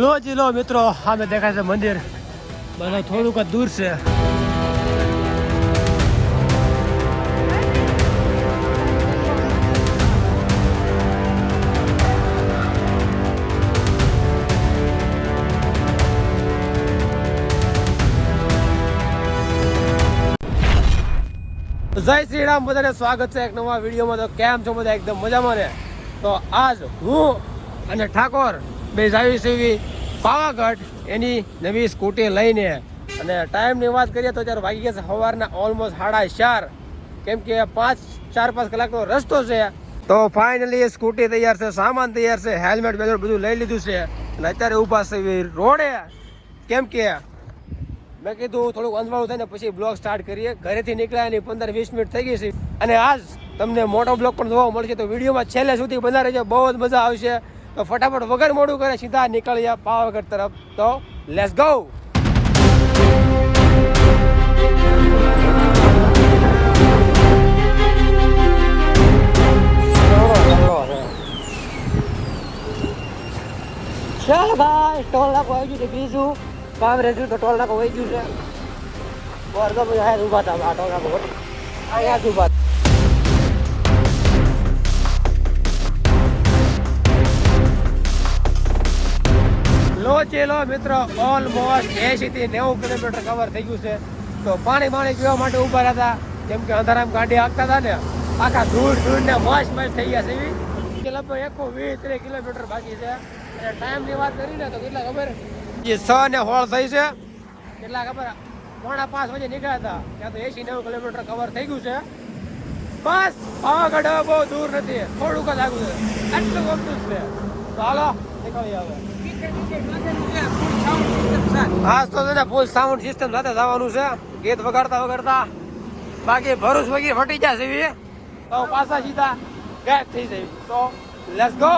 લો મિત્રો, સામે દેખાય છે મંદિર, બધા થોડુંક જ દૂર છે. જય શ્રી રામ, બધાને સ્વાગત છે એક નવા વિડીયોમાં. તો કેમ છો બધા? એકદમ મજામાં ને? તો આજ હું અને ઠાકોર બે જાવી સેવી પાવાગઢ એની નવી સ્કૂટી લઈને. અને ટાઈમની વાત કરીએ તો ત્યારે વાગી ગયા છે સવારના ઓલમોસ્ટ 4:30, કેમ કે 4-5 કલાકનો રસ્તો છે. તો ફાઇનલી સ્કૂટી તૈયાર છે, સામાન તૈયાર છે, હેલ્મેટ બધું લઈ લીધું છે અને અત્યારે ઊભા છે રોડે. કેમ કે મેં કીધું થોડુંક અંધવાળું થાય ને પછી બ્લોગ સ્ટાર્ટ કરીએ. ઘરેથી નીકળ્યા એની 15-20 મિનિટ થઈ ગઈ છે અને આજ તમને મોટો બ્લોગ પણ જોવા મળશે. તો વિડીયોમાં છેલ્લે સુધી બના રહેજો, બહુ જ મજા આવશે. તો ફટાફટ વગર મોડું કરે સીધા નીકળ્યા પાવાગઢ તરફ. તો લેટ્સ ગો. ચાલ ભાઈ, ટોલ નાકો આવી ગયું છે. બીજું કામ રહેતું તો ટોલ નાકો વહી ગયું છે. વર્ગો અહીંયા ઊભા હતા, આ ટોલ નાકો અહીંયા જ ઊભા. લો મિત્રો, ઓલમોસ્ટ 80 થી 90 કિલોમીટર કવર થઈ ગયું છે. તો પાણી પીવા માટે ઊભા હતા, કેમ કે અંધારામાં ગાડી હાંકતા હતા ને, આખા ધૂળ ને મસ્ત થઈ ગયા છે. એવી લગભગ 120-130 કિલોમીટર બાકી છે. અને ટાઈમની વાત કરીને તો કેટલા ખબર, જે 6:16 થઈ છે. કેટલા ખબર, 4:45 વાગે નીકળ્યા હતા, ત્યાં તો 80-90 કિલોમીટર કવર થઈ ગયું છે. બસ પાવાગઢ બહુ દૂર નથી, થોડુંક જ આગળ છે, આટલું ગમતું છે. તો હાલો નીકળી આવે. આજ તો છે ને ફૂલ સાઉન્ડ સિસ્ટમ સાથે જવાનું છે, ગીત વગાડતા બાકી ભરૂચ વગેરે ફટી જશે એવી. તો પાછા સીધા ગાયબ થઈ જાય. તો લેટ્સ ગો.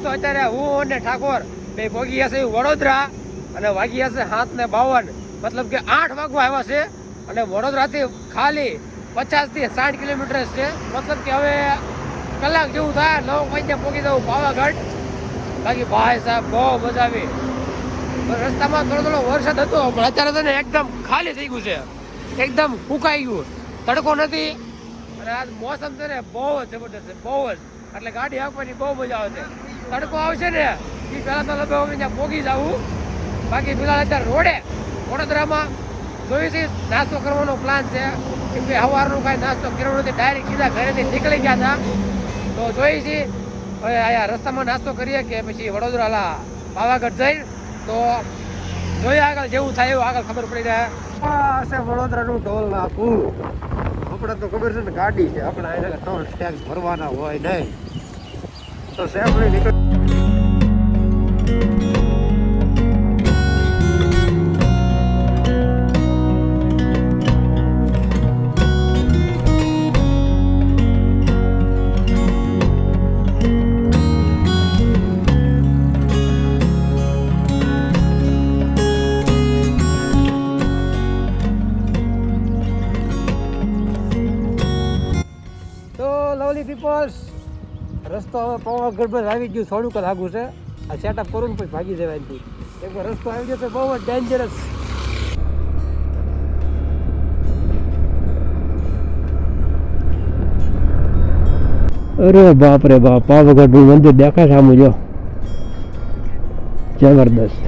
તો અત્યારે હું અને ઠાકોર બે પહોંચી ગયા છે વડોદરા અને વાગ્યા છે 7:52, મતલબ કે 8 વાગવા આવ્યા છે. અને વડોદરાથી ખાલી 50 થી 60 કિલોમીટર છે, મતલબ કે હવે કલાક જેવું થાય 9 વાગે પહોંચી જવું પાવાગઢ. બાકી ભાઈ સાહેબ બહુ મજા આવી. રસ્તામાં થોડો વરસાદ હતો, પણ અત્યારે તો ને એકદમ ખાલી થઈ ગયું છે, એકદમ ફૂંકાઈ ગયું, તડકો નથી. અને આજ મોસમ છે ને બહુ જ જબરદસ્ત છે, બહુ જ. એટલે ગાડી હાંકવાની બહુ મજા આવશે. તડકો આવશે ને એ પહેલાં તો લગભગ અમે ત્યાં પહોંચી જવું. બાકી ફિલહાલ અત્યારે રોડે વડોદરામાં જોઈ છે, નાસ્તો કરવાનો પ્લાન છે, કેમ કે સવારનું કાંઈ નાસ્તો કર્યો નથી, ડાયરેક્ટ સીધા ઘરેથી નીકળી ગયા હતા. તો જોઈ છે હવે અહીંયા રસ્તામાં નાસ્તો કરીએ કે પછી વડોદરા પાવાગઢ જઈ. તો જોઈએ આગળ જેવું થાય એવું આગળ ખબર પડી જાય. આ છે વડોદરાનું ટોલ નાકું. આપણે તો ખબર છે ને ગાડી છે, આપણે અહીંયા ટોલ ટેક્સ ભરવાના હોય નહીં. તો સેફલી નીકળ. લવલી પીપલ્સ, રસ્તો હવે પાવાગઢ પર આવી ગયું, થોડુંક જ આગું છે. આ સેટઅપ કરું ને પછી ભાગી જવાયથી, એક રસ્તો આવી ગયો છે બહુ જ ડેન્જરસ. અરે બાપ રે બાપ, પાવાગઢ નું મંદિર દેખાય સામું, જો જબરદસ્ત.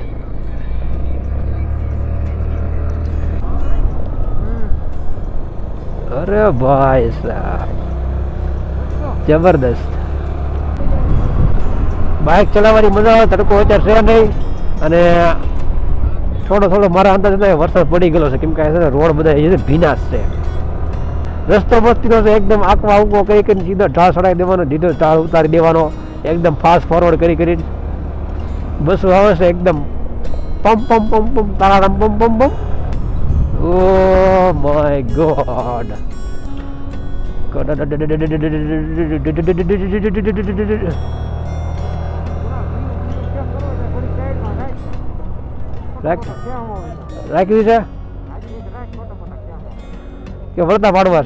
અરે ભાઈ સાહેબ જબરદસ્ત. બાઇક ચલાવવાની મજા આવે, તડકો અત્યારે છે નહીં. અને થોડો મારા અંદાજ વરસાદ પડી ગયેલો છે, કેમ કે રોડ બધા ભીનાશ છે. રસ્તો મસ્તીનો છે, એકદમ આંકવો કરીને સીધો ઢાળ ચડાવી દેવાનો, સીધો ઢાળ ઉતારી દેવાનો, એકદમ ફાસ્ટ ફોરવર્ડ કરી બસો આવે છે, એકદમ પમ પમ પમ પમ તારામ પમ પમ પમ. Oh my God. રાખી દીધા કે વળતા પાડવા.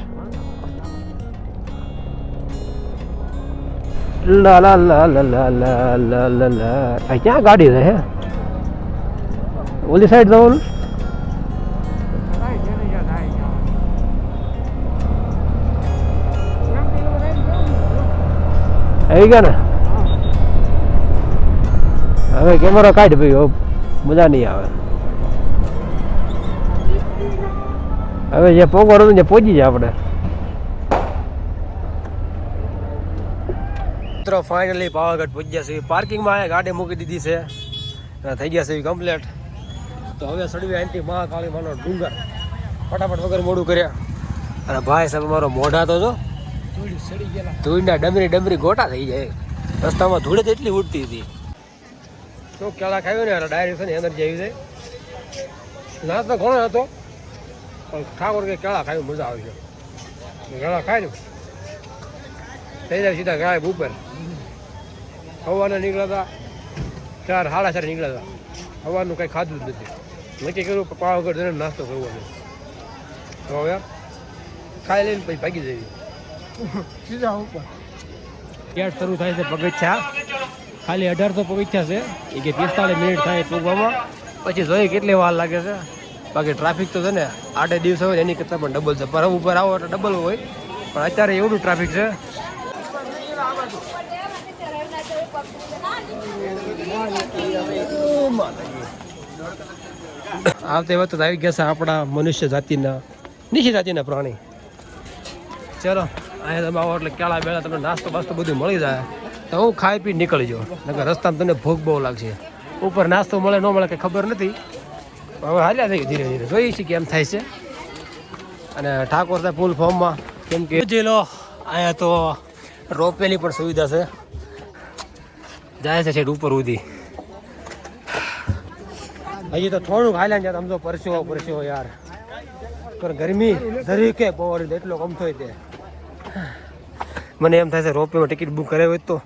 લા લા લા લા લા લા લા લા લા. આ ક્યાં ગાડી છે હે? ઓલી સાઈડ જવાનું. આવી ગયા ને. હવે કેમેરો કાઢ ભાઈ, મજા નહીં આવે. હવે જે પોગવાનું હતું ને પહોંચી જાય આપણે. મિત્રો ફાઇનલી પાવાગઢ પહોંચી ગયા છે. પાર્કિંગમાં ગાડી મૂકી દીધી છે, થઈ ગયા છે કમ્પ્લેટ. તો હવે સડવી અહીંથી મહાકાળી માનો ડુંગર ફટાફટ વગર મોડું કર્યા. અને ભાઈ સાહેબ મારો મોઢા તો જો ધૂળના ડમરી ડમરી ગોટા થઈ જાય. રસ્તામાં ધૂળે તો એટલી ઉડતી હતી. તો કેળા ખાયો ને ડાયરેક્ટ છે ને એનર્જી આવી જાય. નાસ્તો ઘણો હતો પણ ઠાકોર કે કેળા ખાયું મજા આવે છે. કેળા ખાય ને થઈ જાય સીધા ગાય ઉપર. સવારના નીકળ્યા હતા 4 સાડા 4 નીકળ્યા હતા. સવારનું કંઈ ખાધું જ નથી. નક્કી કર્યું પાવાગઢ જઈને નાસ્તો કરવાનો. તો હવે ખાઈ લઈને પછી ભાગી જઈએ સીધા ઉપર. ગેટ શરૂ થાય છે પગથિયા. ખાલી 1800 પગથિયા છે. એ કે 45 મિનિટ થાય ચૂકવામાં. પછી જોઈએ કેટલી વાર લાગે છે. બાકી ટ્રાફિક તો છે ને 8 દિવસ હોય એની કરતાં પણ ડબલ છે. પર ઉપર આવો એટલે ડબલ હોય, પણ અત્યારે એવડું ટ્રાફિક છે. આવતે વખતે આવી ગયા છે આપણા મનુષ્ય જાતિના નીચી જાતિના પ્રાણી. ચલો અહીંયા તમે આવો એટલે કેળા બેળા તમને નાસ્તો બાસ્તો બધું મળી જાય તો હું ખાઈ પી નીકળી જાઉં. નકર રસ્તામાં તમને ભૂખ બહુ લાગશે. ઉપર નાસ્તો મળે ન મળે કંઈ ખબર નથી. હવે હાલ્યા થઈ ધીરે ધીરે જોઈએ છીએ કેમ થાય છે. અને ઠાકોર સાહેબ ફૂલ ફોર્મમાં કેમ કે લો અહીંયા તો રોપવેની પણ સુવિધા છે. જાય છે છેટ ઉપર સુધી. હજી તો થોડુંક હાલ્યા ને આમ તો પરસ્યો યાર. પણ ગરમી જરી કે બહુ એટલો કમ થાય તે. મને એમ થાય છે રોપવેમાં ટિકિટ બુક કરાવી હોય તો,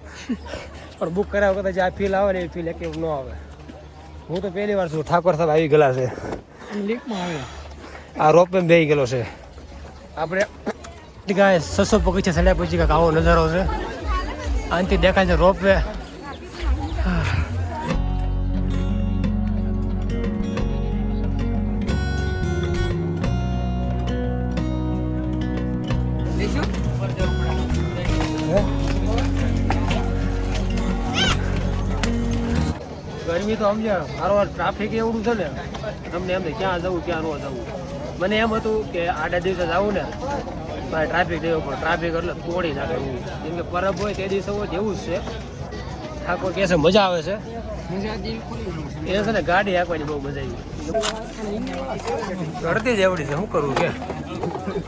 પણ બુક કરાવ કદાચ આ ફીલ આવે ને એ ફીલ એક ન આવે. હું તો પહેલી વાર છું. ઠાકોર સાહેબ આવી ગયેલા છે લીકમાં આવે. આ રોપવે બેસી ગયેલો છે. આપણે 600 પગથિયા ચડ્યા પછી કાંઈક આવો નજારો છે. આનાથી દેખાય છે રોપવે. ગરમી તો સમજ્યા મારો ટ્રાફિક એવડું છે ને તમને એમ ક્યાં જવું ક્યાં ન જવું. મને એમ હતું કે 8 દિવસે જવું ને ભાઈ ટ્રાફિક દેવું પણ ટ્રાફિક એટલે તોડી નાખે એવું. કેમ કે પરબ હોય તે દિવસે હોય જેવું જ છે. ઠાકોર કહે છે મજા આવે છે. એ છે ને ગાડી હાંકવાની બહુ મજા આવી. અડધી જ એવડી છે શું કરવું કે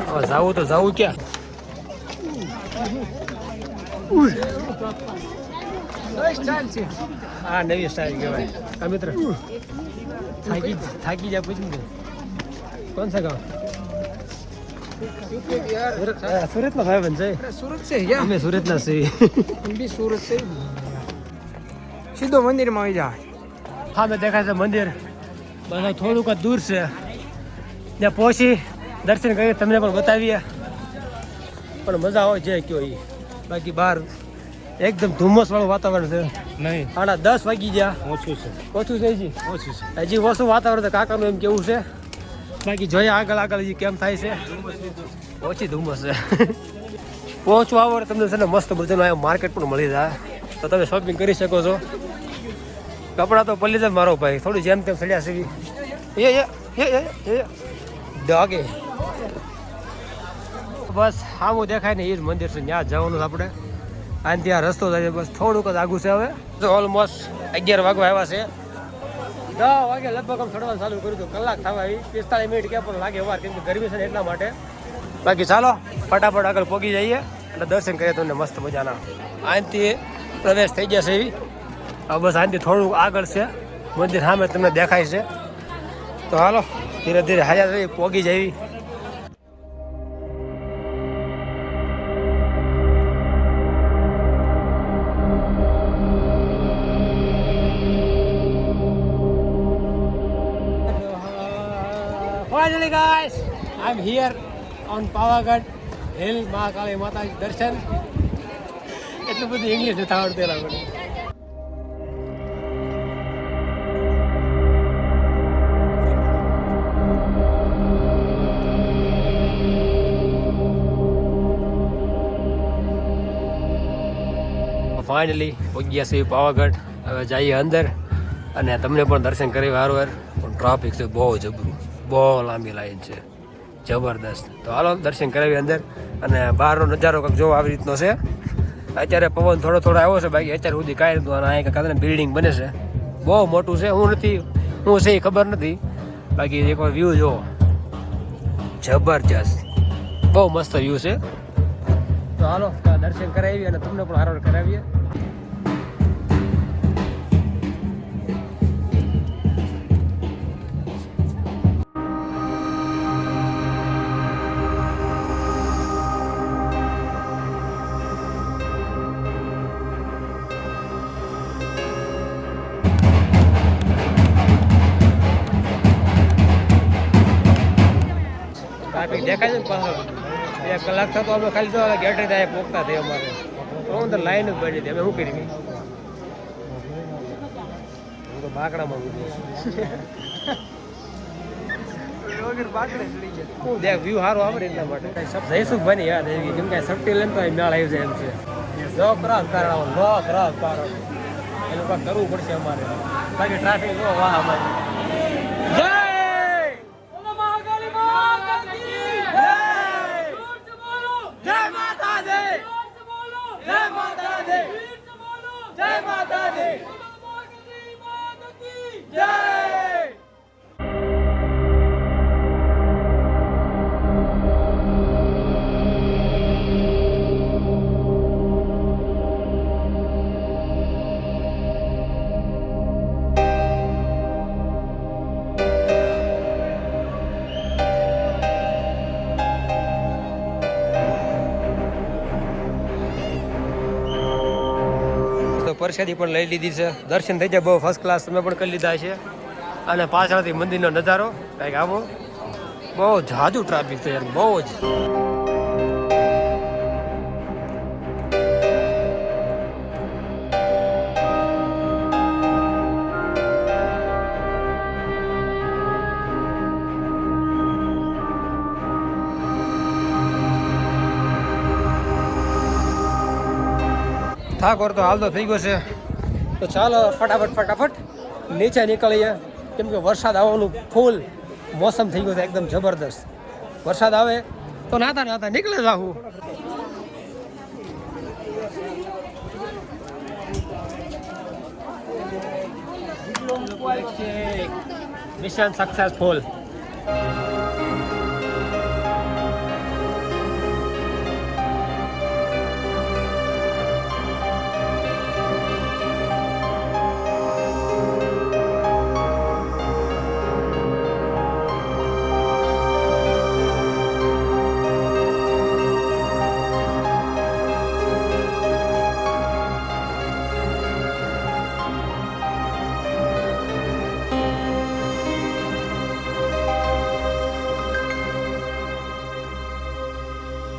હવે જવું તો જવું ક્યાં. હા નવી સ્ટાઇલ કહેવાય. હા મિત્ર થાકી જાય પૂછ્યું કોણ છે ગામ? સુરત ના ભાઈ બન છે. સુરત છે અમે સુરત ના છીએ. સુરત છે. સીધો મંદિરમાં આવી જાય. હા મેં દેખાય છે મંદિર બધા થોડુંક જ દૂર છે. ત્યાં પહોંચી દર્શન કરી તમને પણ બતાવીએ. પણ મજા હોય છે કયો એ. બાકી બહાર એકદમ ધુમ્મસ વાળું વાતાવરણ છે. નહીં 10:30 વાગી ગયા. ઓછું છે ઓછું છે હજી ઓછું વાતાવરણ છે. કાકાનું એમ કેવું છે. બાકી જોઈએ આગળ હજી કેમ થાય છે. ઓછી ધુમ્મસ છે. પહોંચવા આવો તમને છે ને મસ્ત મજાનું અહીંયા માર્કેટ પણ મળી જાય તો તમે શોપિંગ કરી શકો છો. કપડાં તો પલ્લી જાય મારો ભાઈ થોડું જેમ તેમ સડ્યા સીવી એ ડાગે. બસ સામું દેખાય ને એ જ મંદિર છે. ત્યાં જવાનું આપણે. અને ત્યાં રસ્તો થાય બસ થોડુંક જ આગું છે. હવે તો ઓલમોસ્ટ 11 વાગવા આવ્યા છે. 10 વાગે લગભગ આમ ચડવાનું ચાલુ કર્યું હતું. કલાક થવા આવી 45 મિનિટ ક્યાં પણ લાગે વાર કેમ કે ગરમી છે ને એટલા માટે. બાકી ચાલો ફટાફટ આગળ પહોંચી જઈએ એટલે દર્શન કરીએ તમને મસ્ત મજાના. આનાથી પ્રવેશ થઈ જશે એવી. હવે બસ આનાથી થોડુંક આગળ છે મંદિર સામે તમને દેખાય છે. તો હાલો ધીરે ધીરે હાજર રહી પોગી જવી. Finally guys, I'm here on Pavagadh Hill, Mahakali માતાજી દર્શન. એટલું બધું ઇંગ્લિશ નથી આવડતું એલા મને. ફાઇનલી પહોંચ્યા છીએ પાવાગઢ. હવે જઈએ અંદર અને તમને પણ દર્શન કરી વારવાર. પણ ટ્રાફિક છે બહુ જબરું, બહુ લાંબી લાઈન છે, જબરદસ્ત. તો હાલો દર્શન કરાવી અંદર. અને બહારનો નજારો કંઈક જોવો આવી રીતનો છે. અત્યારે પવન થોડો થોડો આવ્યો છે, બાકી અત્યાર સુધી કાંઈ નતું. અને અહીં કાંઈ બિલ્ડિંગ બને છે, બહુ મોટું છે. હું છે એ ખબર નથી, બાકી એકવાર વ્યૂ જોવો, જબરજસ્ત, બહુ મસ્ત વ્યૂ છે. તો હાલો દર્શન કરાવીએ અને તમને પણ હારવાર કરાવીએ. ટ્રાફિક દેખાય છે ને પાછળ. 1 કલાક થતો અમે ખાલી જો ગેટે ત્યાં પોકતા થઈ અમારે. તો અંદર લાઈન જ બની હતી. અમે શું કરી? હું તો બાકડામાં હું દેખ વ્યૂ સારો આવે એટલા માટે જઈશું બની યાદ આવી. કેમ કે સટ્ટી લઈને તો મેળ આવી જાય એમ છે. જો ક્રાસ કારણ નો ક્રાસ કારણ એનું કાંઈક કરવું પડશે અમારે. બાકી ટ્રાફિક જો વાહ અમારે. પ્રસાદી પણ લઈ લીધી છે. દર્શન થઈ જાય બહુ ફર્સ્ટ ક્લાસ. તમે પણ કરી લીધા છે. અને પાછળથી મંદિરનો નજારો કંઈક આવો. બહુ જાજુ ટ્રાફિક છે યાર, બહુ જ. થાકોર તો હાલ તો થઈ ગયો છે. તો ચાલો ફટાફટ નીચે નીકળીએ. કેમ કે વરસાદ આવવાનું ફૂલ મોસમ થઈ ગયો છે, એકદમ જબરદસ્ત. વરસાદ આવે તો નાતા નીકળે જાવું. Mission successful.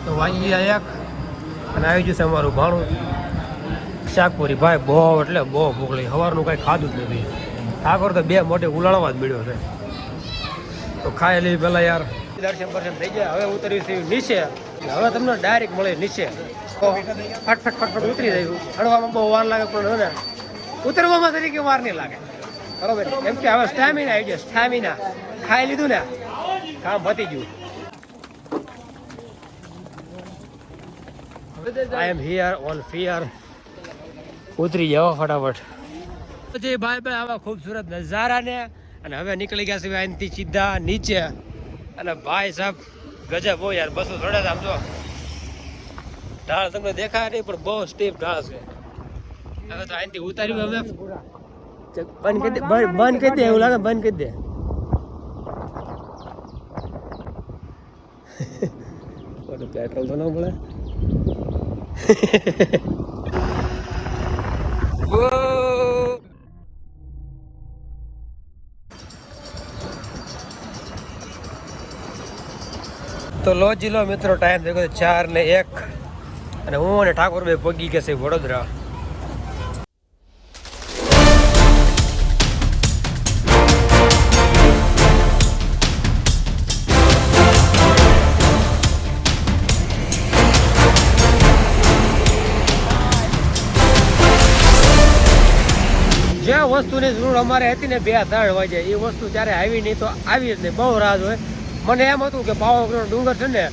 તો વાગી ગયા 1 અને આવી જશે અમારું ભાણું શાકપુરી. ભાઈ બહુ એટલે બહુ ભૂખ લાગી. સવારનું કાંઈ ખાધું જ નથી. ઠાકોર તો 2 મોઢે ઉલાળવા જ મળ્યો છે. તો ખાઈ લેવી પહેલાં યાર. દર્શન થઈ ગયા. હવે ઉતરી છે નીચે. હવે તમને ડાયરેક્ટ મળે નીચે. તો ફટફટ ઉતરી જાય. ચડવામાં બહુ વાર લાગે, પણ ને ઉતરવામાં તરીકે વાર નહીં લાગે. બરોબર? કેમ કે હવે સ્ટેમિના આવી ગયો. સ્ટેમિના ખાઈ લીધું ને, કામ પતી ગયું. I am here on fear. ઉતરી જાઓ ફટાફટ. પછી ભાઈ આવા ખૂબસૂરત નજારા ને. અને હવે નીકળી ગયા છે અહીંથી સીધા નીચે. અને ભાઈ સાહેબ ગજબ હો યાર. 200 ચડે આમ જો. ઢાળ તમને દેખાય નહીં, પણ બહુ સ્ટીપ ઢાળ છે. હવે તો અહીંથી ઉતાર્યું. હવે બંધ કરી દે, બંધ કરી દે, એવું લાગે બંધ કરી દે. પેટ્રોલ તો ન મળે. તો લો જીલો મિત્રો, ટાઈમ થઈ ગયો 4:01 અને હું અને ઠાકોર ભાઈ પગી ગયા છે વડોદરા. જે વસ્તુની જરૂર અમારે હતી ને 2-3 વાગે, એ વસ્તુ ત્યારે આવી નહીં તો આવી જ નહીં, બહુ રાહ હોય. મને એમ હતું કે પાવાગઢનો ડુંગર છે ને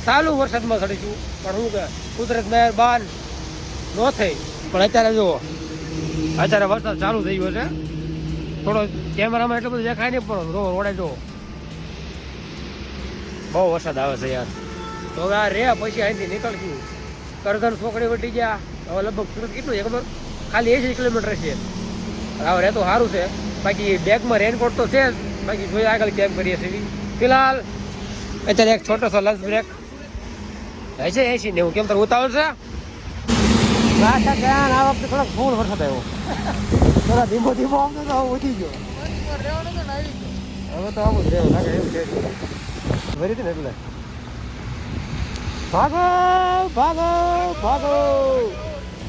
ચાલુ વરસાદમાં ચડીશું, પણ હું કે કુદરત મહેરબાન ન થઈ. પણ અત્યારે જુઓ, અત્યારે વરસાદ ચાલુ થઈ ગયો છે. થોડો કેમેરામાં એટલું બધું દેખાય નહીં, પણ રોડે જુઓ બહુ વરસાદ આવે છે યાર. તો હવે આ રે પછી અહીંથી નીકળશું. કરધન છોકરી વટી ગયા. હવે લગભગ સુરત કેટલું છે ખબર? ખાલી 80 કિલોમીટર છે. હવે રહેતું સારું છે. બાકી બેગમાં રેનકોટ તો છે જ. બાકી જોઈએ આગળ કેમ કરીએ છીએ. ફિલહાલ અત્યારે એક છોટો સો લંચ બ્રેક હશે 80-90. કેમ તારું ઉતાવળ છે? આ વખતે થોડોક ફૂલ વરસાદ આવ્યો. થોડા ધીમો ધીમો આમ તો ઉઠી ગયો. હવે તો આવું જ રહેવું લાગે એવું છે. ભરી હતી ને એટલે ભાગો ભાગો ભાગો.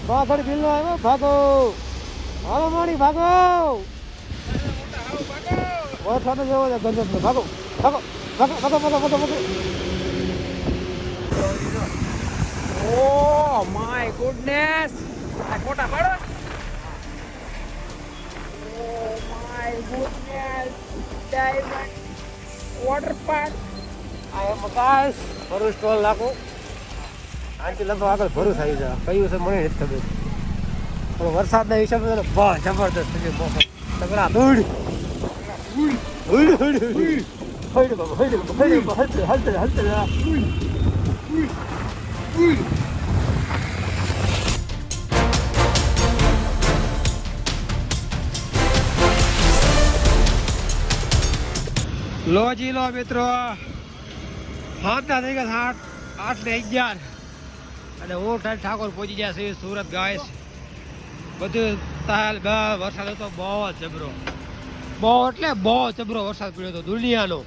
પાછળ બિલ્લો આવ્યો, ભાગો. હાલો માણી ભાગો. વરસાદ જેવો છે ગંદો. ભાગો ભાગો ભાગો ભાગો ભાગો ભાગો ભાગો. Oh my goodness! આ ફોટા પાડો. Oh my goodness! Diamond water park. I am guys. Bharuch stall નાખો. આથી લગભગ આગળ ભરૂચ આવી જાય. કયું છે મને નથી ખબર. પણ વરસાદના હિસાબે બહુ જબરદસ્ત છે. તગડા દોડ લો જી લો મિત્રો, 7 થઈ ગયા, 8:11 અને હું ઠાકોર પહોંચી ગયા છે સુરત ગાઈસ. બધું તાલ વરસાદ હતો બહુ જબરો, બહુ એટલે બહુ જબરો વરસાદ પડ્યો હતો દુનિયાનો.